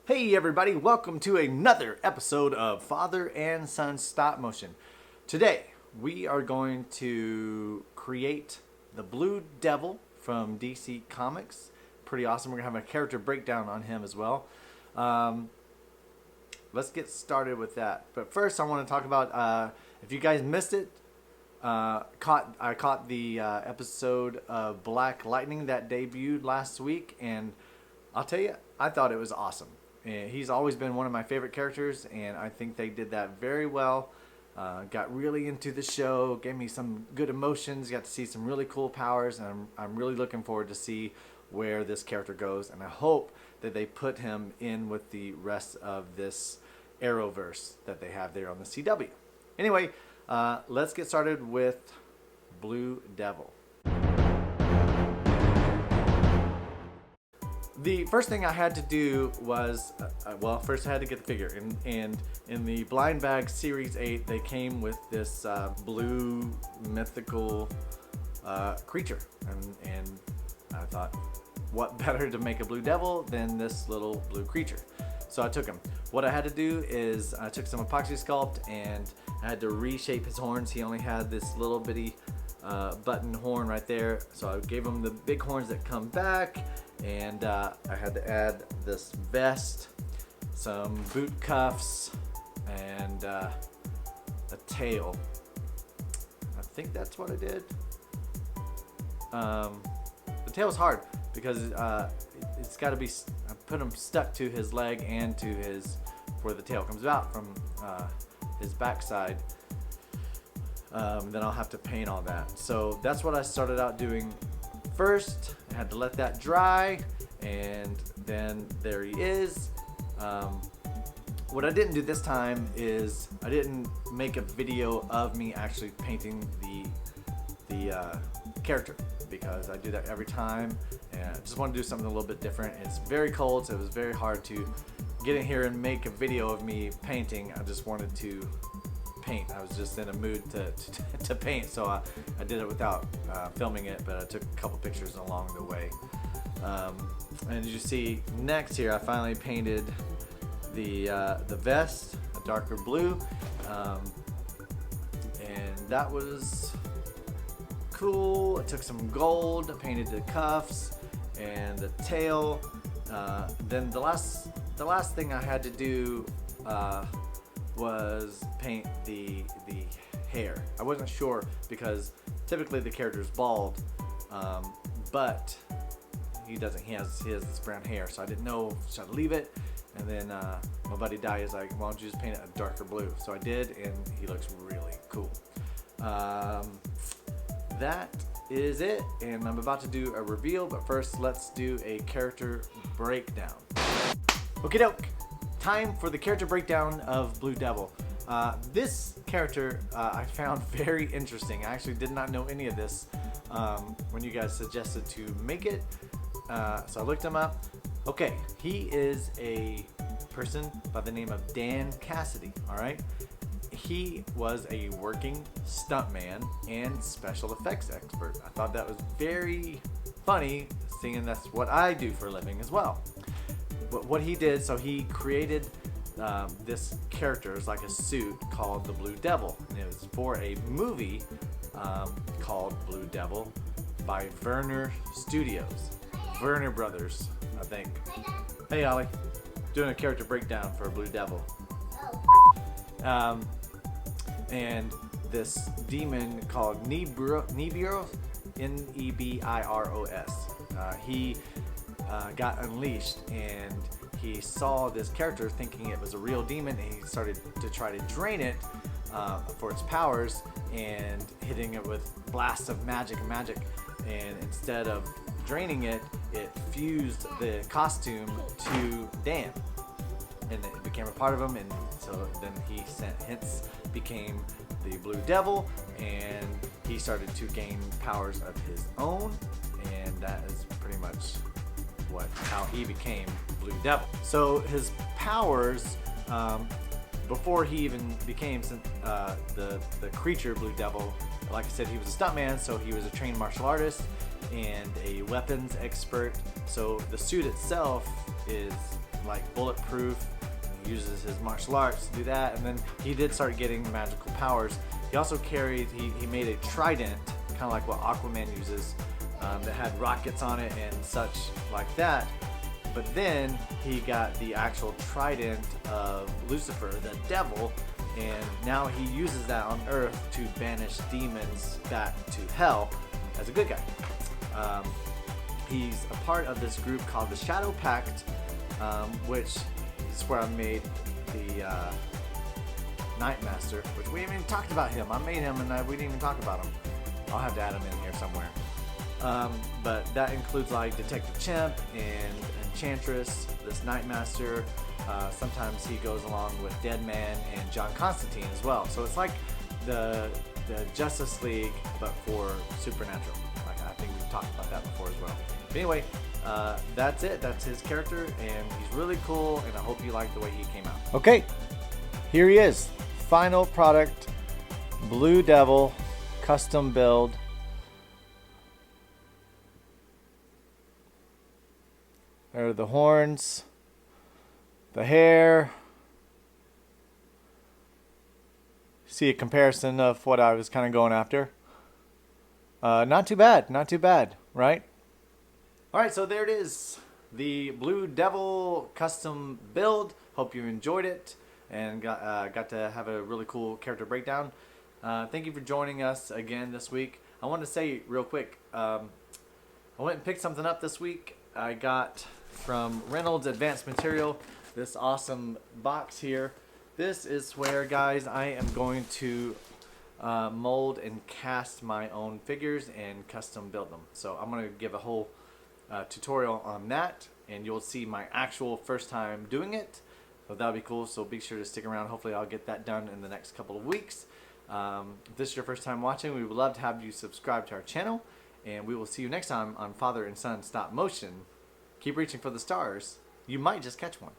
Hey everybody, welcome to another episode of Father and Son Stop Motion. Today we are going to create the Blue Devil from DC Comics. Pretty awesome. We're going to have a character breakdown on him as well. Let's get started with that. But first I want to talk about, if you guys missed it, I caught the episode of Black Lightning that debuted last week, and I'll tell you, I thought it was awesome. He's always been one of my favorite characters, and I think they did that very well. Got really into the show, gave me some good emotions, got to see some really cool powers, and I'm really looking forward to see where this character goes, and I hope that they put him in with the rest of this Arrowverse that they have there on the CW. Anyway, let's get started with Blue Devil. The first thing I had to do was, first I had to get the figure. And in the Blind Bag Series 8, they came with this blue mythical creature. And I thought, what better to make a Blue Devil than this little blue creature? So I took him. What I had to do is I took some epoxy sculpt and I had to reshape his horns. He only had this little bitty button horn right there. So I gave him the big horns that come back. And I had to add this vest, some boot cuffs, and a tail. I think that's what I did. The tail was hard because it's got to be, I put them stuck to his leg and to his, where the tail comes out from his backside. Then I'll have to paint all that. So that's what I started out doing first. I had to let that dry, and then there he is. What I didn't do this time is I didn't make a video of me actually painting the character, because I do that every time, and I just want to do something a little bit different. It's very cold, so it was very hard to get in here and make a video of me painting. I just wanted to paint. I was just in a mood to paint, so I did it without filming it, but I took a couple pictures along the way. And as you see next here, I finally painted the vest a darker blue, and that was cool. I took some gold, painted the cuffs and the tail. Then the last thing I had to do was paint the hair. I wasn't sure because typically the character is bald, but he doesn't. He has this brown hair, so I didn't know should I leave it. And then my buddy Dai is like, "Why don't you just paint it a darker blue?" So I did, and he looks really cool. That is it, and I'm about to do a reveal, but first let's do a character breakdown. Okie doke. Time for the character breakdown of Blue Devil. This character I found very interesting. I actually did not know any of this when you guys suggested to make it. So I looked him up. Okay, he is a person by the name of Dan Cassidy. All right, he was a working stuntman and special effects expert. I thought that was very funny, seeing that's what I do for a living as well. But what he did, so he created this character, it's like a suit called the Blue Devil, and it was for a movie called Blue Devil by Werner Brothers, I think. Hey Ollie, doing a character breakdown for Blue Devil. And this demon called Nebiros, Nebiros, he got unleashed, and he saw this character thinking it was a real demon, and he started to try to drain it for its powers, and hitting it with blasts of magic, and instead of draining it, it fused the costume to Dan, and it became a part of him, and so then he hence became the Blue Devil, and he started to gain powers of his own, and that is pretty much how he became Blue Devil. So his powers, before he even became the creature Blue Devil, like I said, he was a stuntman, so he was a trained martial artist and a weapons expert. So the suit itself is like bulletproof. He uses his martial arts to do that, and then he did start getting magical powers. He also carried, he made a trident, kind of like what Aquaman uses, that had rockets on it and such like that. But then he got the actual trident of Lucifer, the devil, and now he uses that on Earth to banish demons back to hell as a good guy. He's a part of this group called the Shadow Pact, which is where I made the Nightmaster, which we haven't even talked about him. I made him and we didn't even talk about him. I'll have to add him in here somewhere. But that includes like Detective Chimp and Enchantress, this Nightmaster. Sometimes he goes along with Deadman and John Constantine as well. So it's like the Justice League, but for supernatural. Like I think we've talked about that before as well. But anyway, that's it. That's his character, and he's really cool. And I hope you like the way he came out. Okay, here he is. Final product, Blue Devil, custom build. There are the horns, the hair. See a comparison of what I was kind of going after. Not too bad, right? All right, so there it is, the Blue Devil custom build. Hope you enjoyed it and got to have a really cool character breakdown. Thank you for joining us again this week. I want to say real quick, I went and picked something up this week. I got from Reynolds Advanced Material this awesome box here. This is where, guys, I am going to mold and cast my own figures and custom build them. So I'm going to give a whole tutorial on that, and you'll see my actual first time doing it. So that'll be cool. So be sure to stick around. Hopefully I'll get that done in the next couple of weeks. If this is your first time watching, we would love to have you subscribe to our channel, and we will see you next time on Father and Son Stop Motion. Keep reaching for the stars. You might just catch one.